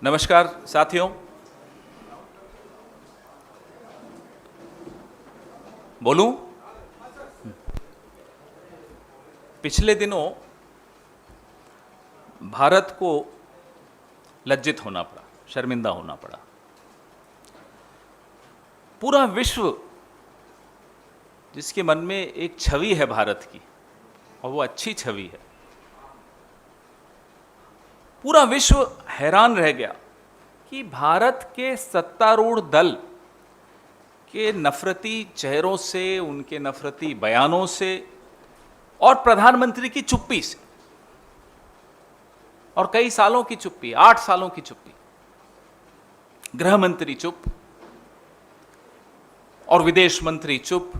नमस्कार साथियों, बोलूं? पिछले दिनों भारत को लज्जित होना पड़ा, शर्मिंदा होना पड़ा। पूरा विश्व जिसके मन में एक छवि है भारत की, और वो अच्छी छवि है, पूरा विश्व हैरान रह गया कि भारत के सत्तारूढ़ दल के नफरती चेहरों से, उनके नफरती बयानों से और प्रधानमंत्री की चुप्पी से, और कई सालों की चुप्पी, 8 सालों की चुप्पी, गृह मंत्री चुप और विदेश मंत्री चुप,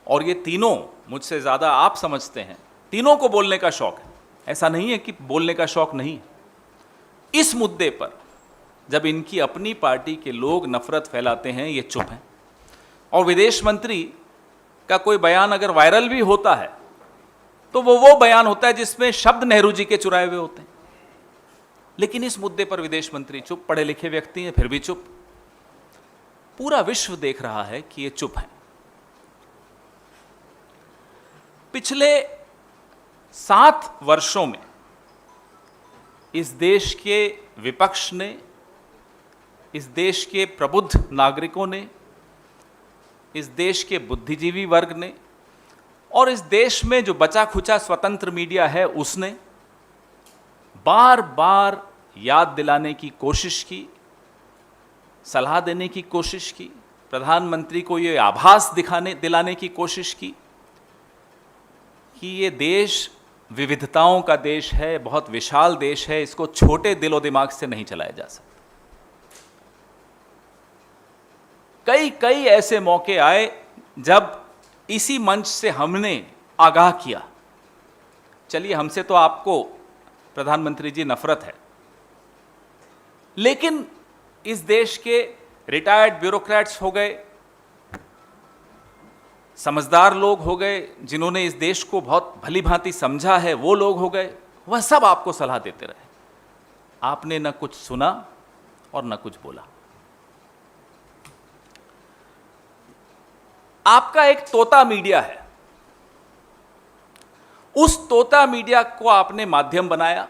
और ये तीनों, मुझसे ज्यादा आप समझते हैं, तीनों को बोलने का शौक है। ऐसा नहीं है कि बोलने का शौक नहीं है। इस मुद्दे पर जब इनकी अपनी पार्टी के लोग नफरत फैलाते हैं, ये चुप हैं। और विदेश मंत्री का कोई बयान अगर वायरल भी होता है तो वो बयान होता है जिसमें शब्द नेहरू जी के चुराए हुए होते हैं। लेकिन इस मुद्दे पर विदेश मंत्री चुप, पढ़े लिखे व्यक्ति हैं फिर भी चुप। पूरा विश्व देख रहा है कि ये चुप हैं। पिछले 7 वर्षों में इस देश के विपक्ष ने, इस देश के प्रबुद्ध नागरिकों ने, इस देश के बुद्धिजीवी वर्ग ने और इस देश में जो बचा खुचा स्वतंत्र मीडिया है उसने बार बार याद दिलाने की कोशिश की, सलाह देने की कोशिश की, प्रधानमंत्री को ये आभास दिलाने की कोशिश की कि ये देश विविधताओं का देश है, बहुत विशाल देश है, इसको छोटे दिलो दिमाग से नहीं चलाया जा सकता। कई ऐसे मौके आए जब इसी मंच से हमने आगाह किया, चलिए हमसे तो आपको प्रधानमंत्री जी नफरत है, लेकिन इस देश के रिटायर्ड ब्यूरोक्रेट्स हो गए, समझदार लोग हो गए, जिन्होंने इस देश को बहुत भली भांति समझा है, वो लोग हो गए, वह सब आपको सलाह देते रहे। आपने न कुछ सुना और न कुछ बोला। आपका एक तोता मीडिया है, उस तोता मीडिया को आपने माध्यम बनाया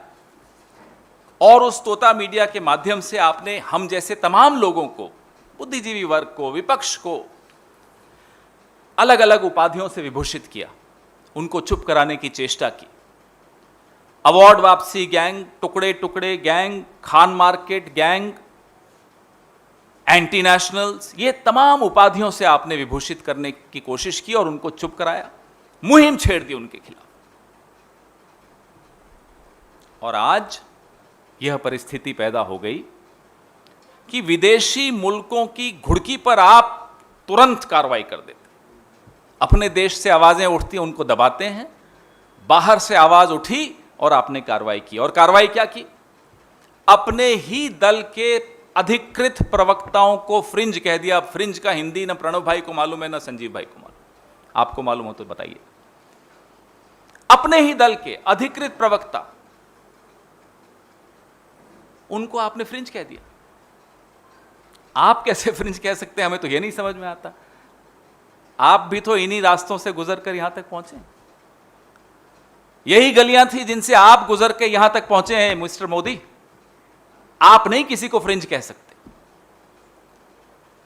और उस तोता मीडिया के माध्यम से आपने हम जैसे तमाम लोगों को, बुद्धिजीवी वर्ग को, विपक्ष को अलग अलग उपाधियों से विभूषित किया, उनको चुप कराने की चेष्टा की। अवार्ड वापसी गैंग, टुकड़े टुकड़े gang, Khan market gang, anti nationals, ये तमाम उपाधियों से आपने विभूषित करने की कोशिश की और उनको चुप कराया, मुहिम छेड़ दी उनके खिलाफ। और आज यह परिस्थिति पैदा हो गई कि विदेशी मुल्कों की घुड़की पर आप तुरंत कार्रवाई कर देते। अपने देश से आवाजें उठती हैं, उनको दबाते हैं, बाहर से आवाज उठी और आपने कार्रवाई की। और कार्रवाई क्या की? अपने ही दल के अधिकृत प्रवक्ताओं को फ्रिंज कह दिया। फ्रिंज का हिंदी न प्रणव भाई को मालूम है, न संजीव भाई को मालूम। आपको मालूम हो तो बताइए। अपने ही दल के अधिकृत प्रवक्ता, उनको आपने फ्रिंज कह दिया। आप कैसे फ्रिंज कह सकते हैं, हमें तो यह नहीं समझ में आता। आप भी तो इन्हीं रास्तों से गुजर कर यहां तक पहुंचे। यही गलियां थी जिनसे आप गुजर के यहां तक पहुंचे हैं मिस्टर मोदी। आप नहीं किसी को फ्रिंज कह सकते।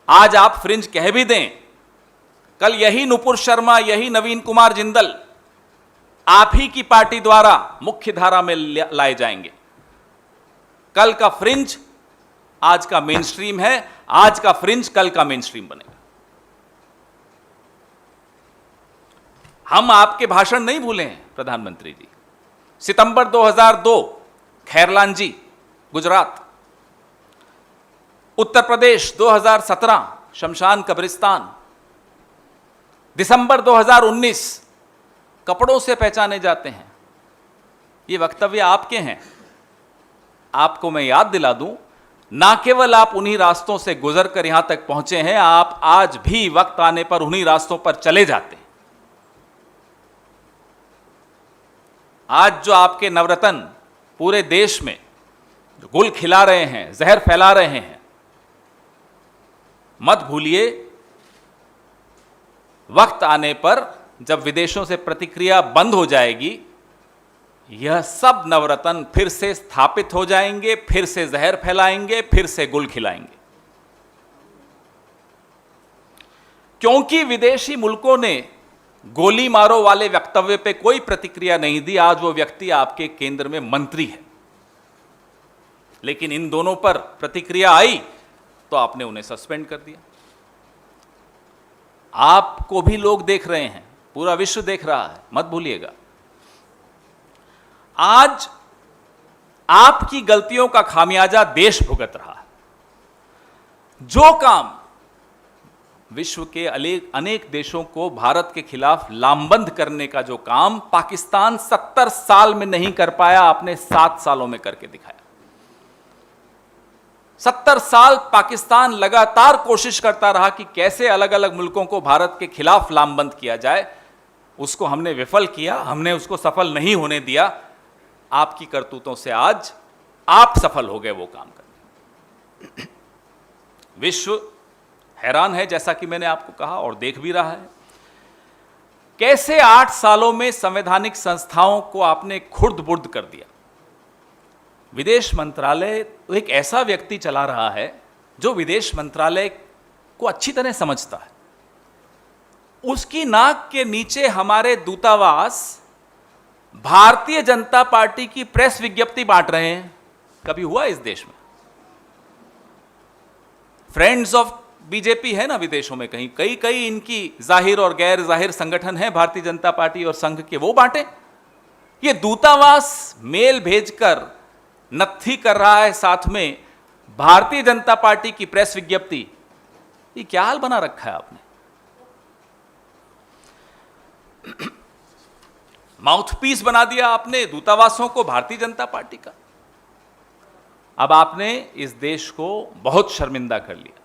आज आप फ्रिंज कह भी दें, कल यही नुपुर शर्मा, यही नवीन कुमार जिंदल आप ही की पार्टी द्वारा मुख्य धारा में लाए जाएंगे। कल का फ्रिंज आज का मेन स्ट्रीम है, आज का फ्रिंज कल का मेन स्ट्रीम बनेगा। हम आपके भाषण नहीं भूले हैं प्रधानमंत्री जी। सितंबर 2002 खैरलांजी गुजरात, उत्तर प्रदेश 2017 शमशान कब्रिस्तान, दिसंबर 2019 कपड़ों से पहचाने जाते हैं। ये वक्तव्य आपके हैं। आपको मैं याद दिला दूं, ना केवल आप उन्हीं रास्तों से गुजर कर यहां तक पहुंचे हैं, आप आज भी वक्त आने पर उन्हीं रास्तों पर चले जाते हैं। आज जो आपके नवरत्न पूरे देश में जो गुल खिला रहे हैं, जहर फैला रहे हैं, मत भूलिए वक्त आने पर जब विदेशों से प्रतिक्रिया बंद हो जाएगी, यह सब नवरत्न फिर से स्थापित हो जाएंगे, फिर से जहर फैलाएंगे, फिर से गुल खिलाएंगे। क्योंकि विदेशी मुल्कों ने गोली मारो वाले वक्तव्य पे कोई प्रतिक्रिया नहीं दी, आज वो व्यक्ति आपके केंद्र में मंत्री है। लेकिन इन दोनों पर प्रतिक्रिया आई तो आपने उन्हें सस्पेंड कर दिया। आपको भी लोग देख रहे हैं, पूरा विश्व देख रहा है, मत भूलिएगा। आज आपकी गलतियों का खामियाजा देश भुगत रहा है। जो काम विश्व के अनेक देशों को भारत के खिलाफ लामबंद करने का जो काम पाकिस्तान 70 साल में नहीं कर पाया, आपने 7 सालों में करके दिखाया। 70 साल पाकिस्तान लगातार कोशिश करता रहा कि कैसे अलग अलग मुल्कों को भारत के खिलाफ लामबंद किया जाए, उसको हमने विफल किया, हमने उसको सफल नहीं होने दिया। आपकी करतूतों से आज आप सफल हो गए वो काम करने। विश्व हैरान है, जैसा कि मैंने आपको कहा, और देख भी रहा है कैसे 8 सालों में संवैधानिक संस्थाओं को आपने खुर्द-बुर्द कर दिया। विदेश मंत्रालय तो एक ऐसा व्यक्ति चला रहा है जो विदेश मंत्रालय को अच्छी तरह समझता है। उसकी नाक के नीचे हमारे दूतावास भारतीय जनता पार्टी की प्रेस विज्ञप्ति बांट रहे हैं। कभी हुआ इस देश में? फ्रेंड्स ऑफ बीजेपी है ना विदेशों में, कहीं कई इनकी जाहिर और गैर जाहिर संगठन है भारतीय जनता पार्टी और संघ के, वो बांटे। ये दूतावास मेल भेजकर नत्थी कर रहा है साथ में भारतीय जनता पार्टी की प्रेस विज्ञप्ति। ये क्या हाल बना रखा है आपने? माउथपीस बना दिया आपने दूतावासों को भारतीय जनता पार्टी का। अब आपने इस देश को बहुत शर्मिंदा कर लिया।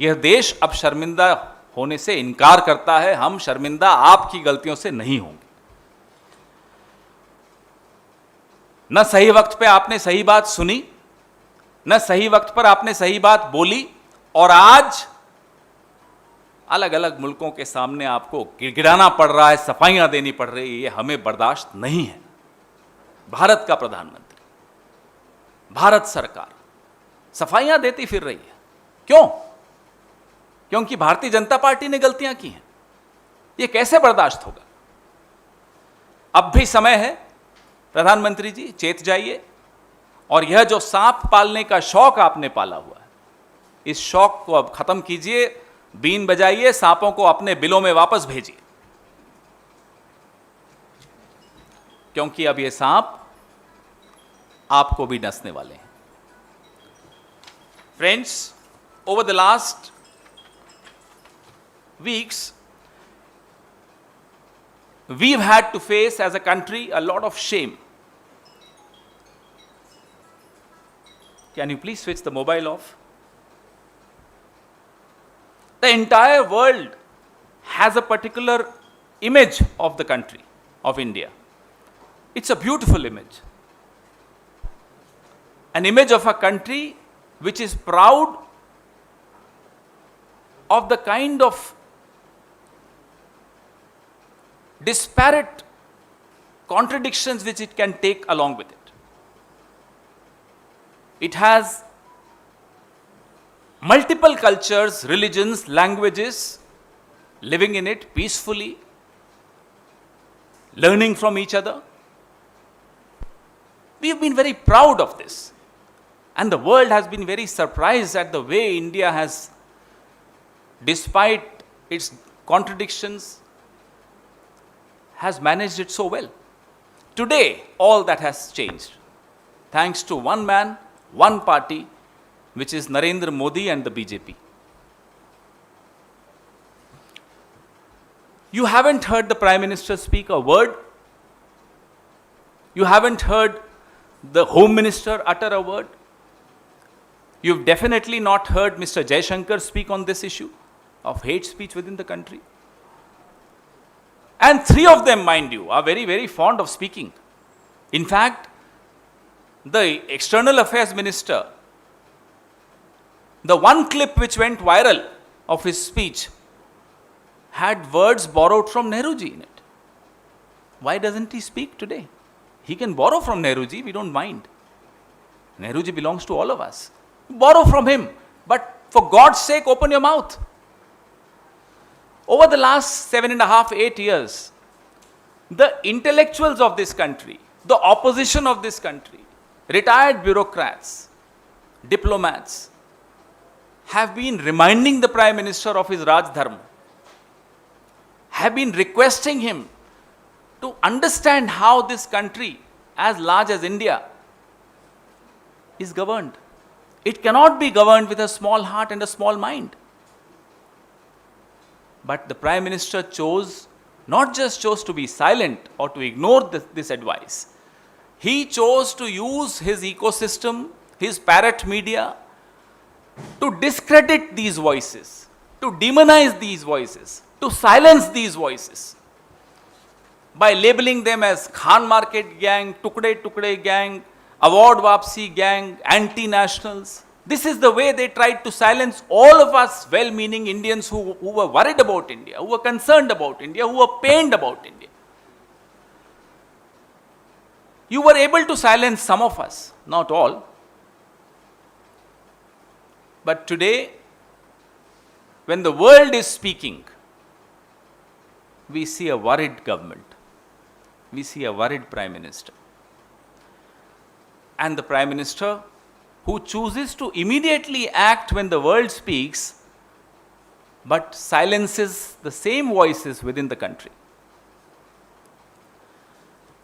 यह देश अब शर्मिंदा होने से इनकार करता है। हम शर्मिंदा आपकी गलतियों से नहीं होंगे। न सही वक्त पे आपने सही बात सुनी, न सही वक्त पर आपने सही बात बोली, और आज अलग अलग मुल्कों के सामने आपको गिड़गिड़ाना पड़ रहा है, सफाइयां देनी पड़ रही है। ये हमें बर्दाश्त नहीं है। भारत का प्रधानमंत्री, भारत सरकार सफाइयां देती फिर रही है। क्यों? क्योंकि भारतीय जनता पार्टी ने गलतियां की हैं। ये कैसे बर्दाश्त होगा? अब भी समय है, प्रधानमंत्री जी चेत जाइए, और यह जो सांप पालने का शौक आपने पाला हुआ है, इस शौक को अब खत्म कीजिए। बीन बजाइए, सांपों को अपने बिलों में वापस भेजिए, क्योंकि अब ये सांप आपको भी डसने वाले हैं। Friends, over the last weeks, we've had to face as a country a lot of shame. Can you please switch the mobile off? The entire world has a particular image of the country of India. It's a beautiful image. An image of a country which is proud of the kind of disparate contradictions which it can take along with it. It has multiple cultures, religions, languages living in it peacefully, learning from each other. We have been very proud of this, and the world has been very surprised at the way India has, despite its contradictions, has managed it so well. Today, all that has changed, thanks to one man, one party, which is Narendra Modi and the BJP. You haven't heard the Prime Minister speak a word. You haven't heard the Home Minister utter a word. You've definitely not heard Mr. Jaishankar speak on this issue of hate speech within the country. And 3 of them, mind you, are very, very fond of speaking. In fact, the External Affairs Minister, the one clip which went viral of his speech had words borrowed from Nehruji in it. Why doesn't he speak today? He can borrow from Nehruji, we don't mind. Nehruji belongs to all of us. Borrow from him, but for God's sake, open your mouth. Over the last 7.5, 8 years, the intellectuals of this country, the opposition of this country, retired bureaucrats, diplomats, have been reminding the Prime Minister of his Raj Dharma, have been requesting him to understand how this country, as large as India, is governed. It cannot be governed with a small heart and a small mind. But the Prime Minister not just chose to be silent or to ignore this advice. He chose to use his ecosystem, his parrot media, to discredit these voices, to demonize these voices, to silence these voices by labeling them as Khan Market Gang, Tukde Gang, Award Wapsi Gang, anti-nationals. This is the way they tried to silence all of us well-meaning Indians who were worried about India, who were concerned about India, who were pained about India. You were able to silence some of us, not all. But today, when the world is speaking, we see a worried government. We see a worried Prime Minister. And the Prime Minister who chooses to immediately act when the world speaks, but silences the same voices within the country.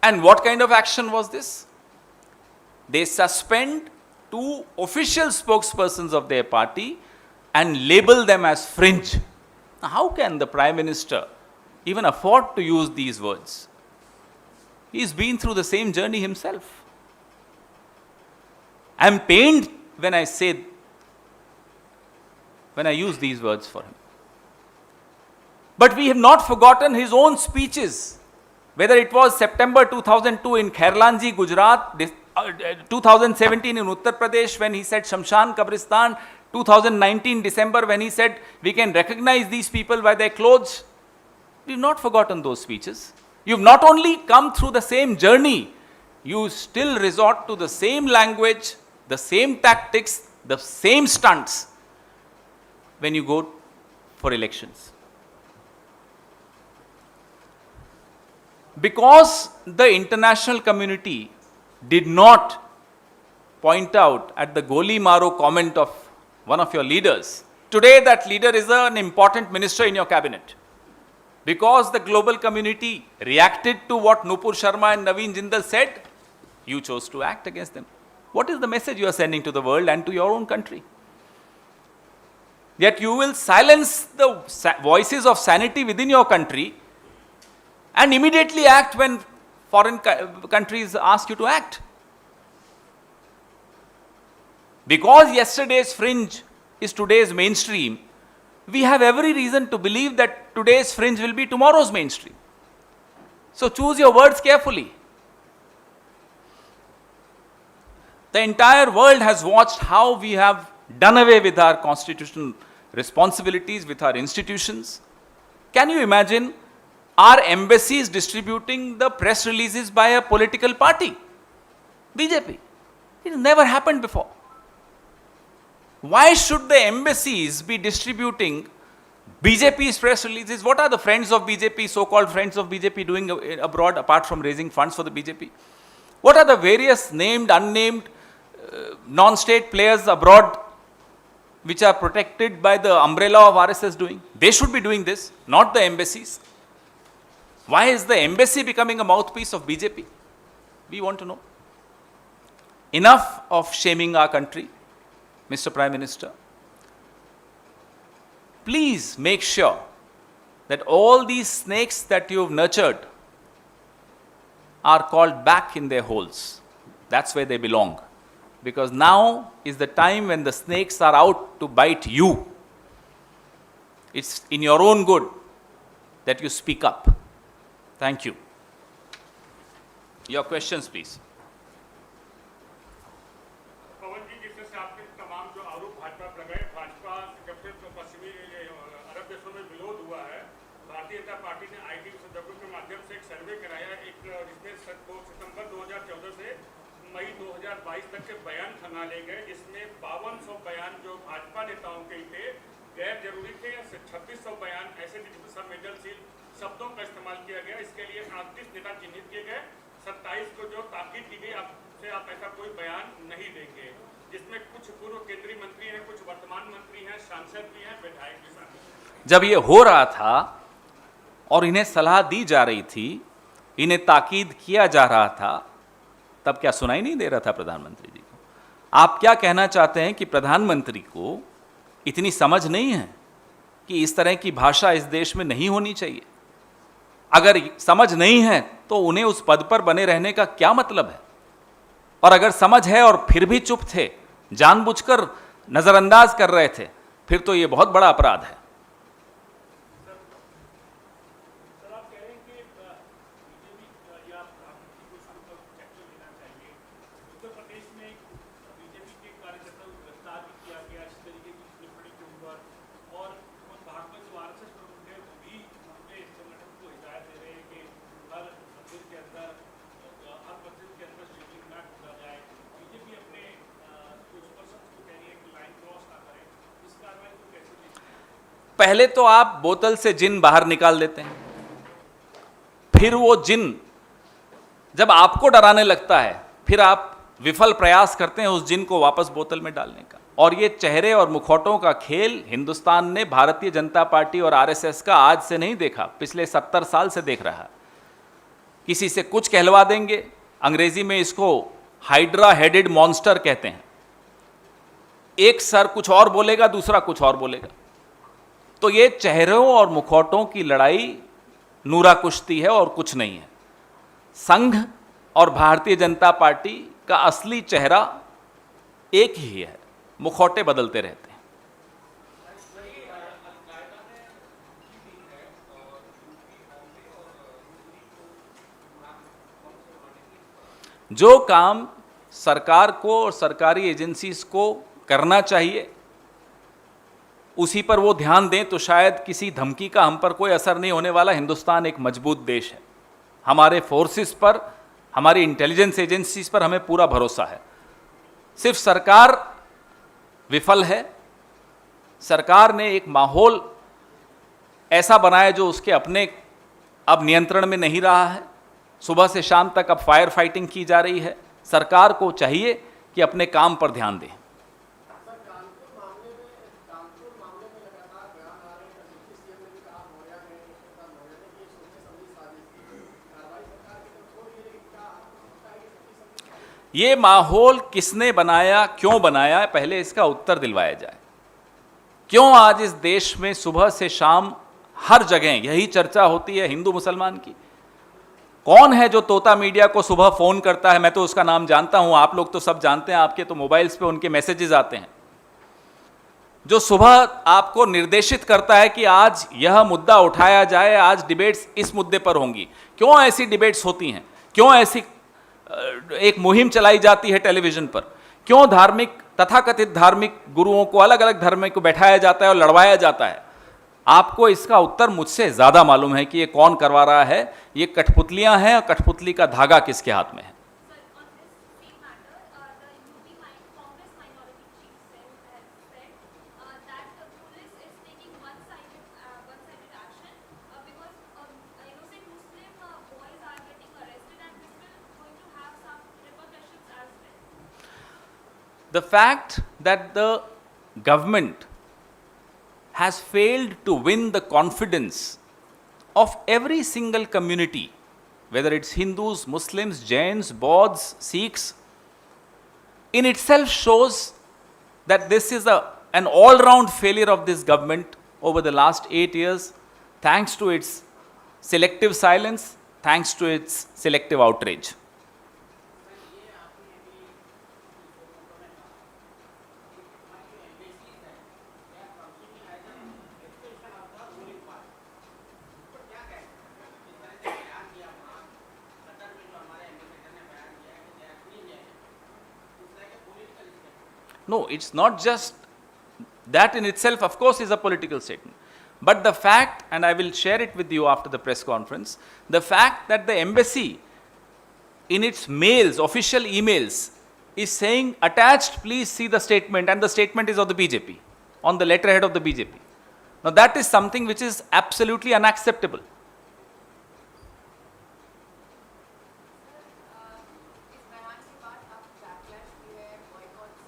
And what kind of action was this? They suspend 2 official spokespersons of their party and label them as fringe. Now, how can the Prime Minister even afford to use these words? He's been through the same journey himself. I'm pained when I use these words for him. But we have not forgotten his own speeches, whether it was September 2002 in Khairlanji, Gujarat, 2017 in Uttar Pradesh when he said Shamshan Kabristan, 2019 December when he said we can recognize these people by their clothes. We've not forgotten those speeches. You've not only come through the same journey, you still resort to the same language, the same tactics, the same stunts when you go for elections. Because the international community did not point out at the Goli Maro comment of one of your leaders, today that leader is an important minister in your cabinet. Because the global community reacted to what Nupur Sharma and Naveen Jindal said, you chose to act against them. What is the message you are sending to the world and to your own country? Yet you will silence the voices of sanity within your country and immediately act when foreign countries ask you to act. Because yesterday's fringe is today's mainstream, we have every reason to believe that today's fringe will be tomorrow's mainstream. So choose your words carefully. The entire world has watched how we have done away with our constitutional responsibilities, with our institutions. Can you imagine our embassies distributing the press releases by a political party? BJP. It has never happened before. Why should the embassies be distributing BJP's press releases? What are the friends of BJP, so-called friends of BJP doing abroad apart from raising funds for the BJP? What are the various named, unnamed, non-state players abroad which are protected by the umbrella of RSS doing? They should be doing this, not the embassies. Why is the embassy becoming a mouthpiece of BJP? We want to know. Enough of shaming our country, Mr. Prime Minister. Please make sure that all these snakes that you've nurtured are called back in their holes. That's where they belong. Because now is the time when the snakes are out to bite you. It's in your own good that you speak up. Thank you. Your questions, please. आरोप लगाए भाजपा जब से पश्चिमी अरब देशों में विरोध हुआ है, भारतीय जनता पार्टी ने आईटी विशेषज्ञों के माध्यम से एक सर्वे कराया, जिसमें सितंबर 2014 से मई 2022 तक के बयान खंगाले गए, जिसमें 5200 बयान जो भाजपा नेताओं के थे गैर जरूरी थे, 2600 बयान ऐसे थे जिसमें संवेदनशील शब्दों का इस्तेमाल किया गया। इसके लिए 38 नेता चिन्हित किए गए, 27 को जो ताकीद की गई आपसे आप ऐसा कोई बयान नहीं देंगे, जिसमें कुछ पूर्व केंद्रीय मंत्री हैं, कुछ वर्तमान मंत्री हैं, सांसद भी हैं, विधायक भी शामिल। जब ये हो रहा था और इन्हें सलाह दी जा रही थी, इन्हें ताकीद किया जा रहा था, तब क्या सुनाई नहीं दे रहा था प्रधानमंत्री जी को? आप क्या कहना चाहते हैं कि प्रधानमंत्री को इतनी समझ नहीं है कि इस तरह की भाषा इस देश में नहीं होनी चाहिए? अगर समझ नहीं है तो उन्हें उस पद पर बने रहने का क्या मतलब है? और अगर समझ है और फिर भी चुप थे, जानबूझकर नजरअंदाज कर रहे थे, फिर तो यह बहुत बड़ा अपराध है। पहले तो आप बोतल से जिन बाहर निकाल देते हैं, फिर वो जिन जब आपको डराने लगता है, फिर आप विफल प्रयास करते हैं उस जिन को वापस बोतल में डालने का। और ये चेहरे और मुखौटों का खेल हिंदुस्तान ने भारतीय जनता पार्टी और आरएसएस का आज से नहीं देखा, पिछले 70 साल से देख रहा है। किसी से कुछ कहलवा देंगे, अंग्रेजी में इसको हाइड्रा हेडेड मॉन्स्टर कहते हैं। एक सर कुछ और बोलेगा, दूसरा कुछ और बोलेगा। तो ये चेहरों और मुखौटों की लड़ाई नूरा कुश्ती है और कुछ नहीं है। संघ और भारतीय जनता पार्टी का असली चेहरा एक ही है, मुखौटे बदलते रहते हैं। जो काम सरकार को और सरकारी एजेंसीज को करना चाहिए उसी पर वो ध्यान दें तो शायद किसी धमकी का हम पर कोई असर नहीं होने वाला। हिंदुस्तान एक मजबूत देश है, हमारे फोर्सेस पर, हमारी इंटेलिजेंस एजेंसीज पर हमें पूरा भरोसा है। सिर्फ सरकार विफल है। सरकार ने एक माहौल ऐसा बनाया जो उसके अपने अब नियंत्रण में नहीं रहा है। सुबह से शाम तक अब फायर फाइटिंग की जा रही है। सरकार को चाहिए कि अपने काम पर ध्यान दें। ये माहौल किसने बनाया, क्यों बनाया, पहले इसका उत्तर दिलवाया जाए। क्यों आज इस देश में सुबह से शाम हर जगह यही चर्चा होती है हिंदू मुसलमान की? कौन है जो तोता मीडिया को सुबह फोन करता है? मैं तो उसका नाम जानता हूं, आप लोग तो सब जानते हैं, आपके तो मोबाइल्स पे उनके मैसेजेस आते हैं, जो सुबह आपको निर्देशित करता है कि आज यह मुद्दा उठाया जाए, आज डिबेट्स इस मुद्दे पर होंगी। क्यों ऐसी डिबेट्स होती हैं? क्यों ऐसी एक मुहिम चलाई जाती है टेलीविजन पर? क्यों धार्मिक तथाकथित धार्मिक गुरुओं को, अलग अलग धर्म को बैठाया जाता है और लड़वाया जाता है? आपको इसका उत्तर मुझसे ज्यादा मालूम है कि ये कौन करवा रहा है। ये कठपुतलियां हैं और कठपुतली का धागा किसके हाथ में है। The fact that the government has failed to win the confidence of every single community, whether it's Hindus, Muslims, Jains, Bauds, Sikhs, in itself shows that this is an all-round failure of this government over the last 8 years, thanks to its selective silence, thanks to its selective outrage. No, it's not just That in itself, of course, is a political statement. But the fact, and I will share it with you after the press conference, the fact that the embassy in its mails, official emails, is saying attached, please see the statement, and the statement is of the BJP, on the letterhead of the BJP. Now that is something which is absolutely unacceptable. इस बयान के बाद अब backlash भी है, बॉयकॉट्स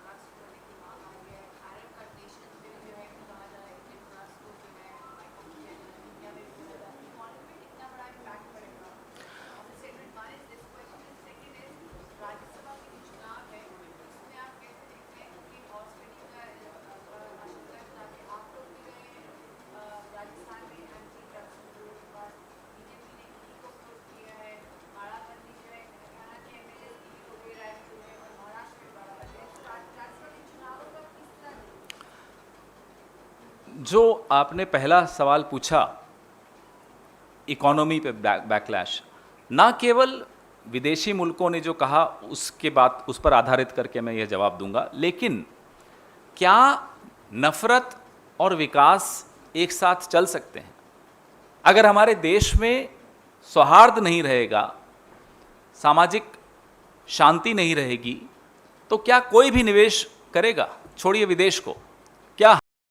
drugs को लेकर मांग आ रही है, अरब कंडीशन में जो है कहा जा रहा है कि ड्रग्स को जो है बॉयकॉट किया जाए, इंडिया में भी किया जाए, इकोनॉमी में कितना बड़ा इम्पैक्ट पड़ेगा। Office statement one is this question, second is Rajya Sabha के जो चुनाव है उसमें आप कैसे देखते हैं कि हॉर्स ट्रेडिंग का आशंका है ताकि आप लोग जो है राजस्थान में एंटी ड्रग्स विरोध के बाद बीजेपी ने इसी को विरोध किया है, बाड़ाबंदी जो है हरियाणा के एमएलए की हो गई राय जो है और महाराष्ट्र में बाड़ाबंदी है, तो राज्यसभा के चुनावों का किस तरह जो आपने पहला सवाल पूछा, इकोनॉमी पे बैकलैश, ना केवल विदेशी मुल्कों ने जो कहा उसके बाद उस पर आधारित करके मैं यह जवाब दूंगा, लेकिन क्या नफरत और विकास एक साथ चल सकते हैं? अगर हमारे देश में सौहार्द नहीं रहेगा, सामाजिक शांति नहीं रहेगी, तो क्या कोई भी निवेश करेगा? छोड़िए विदेश को,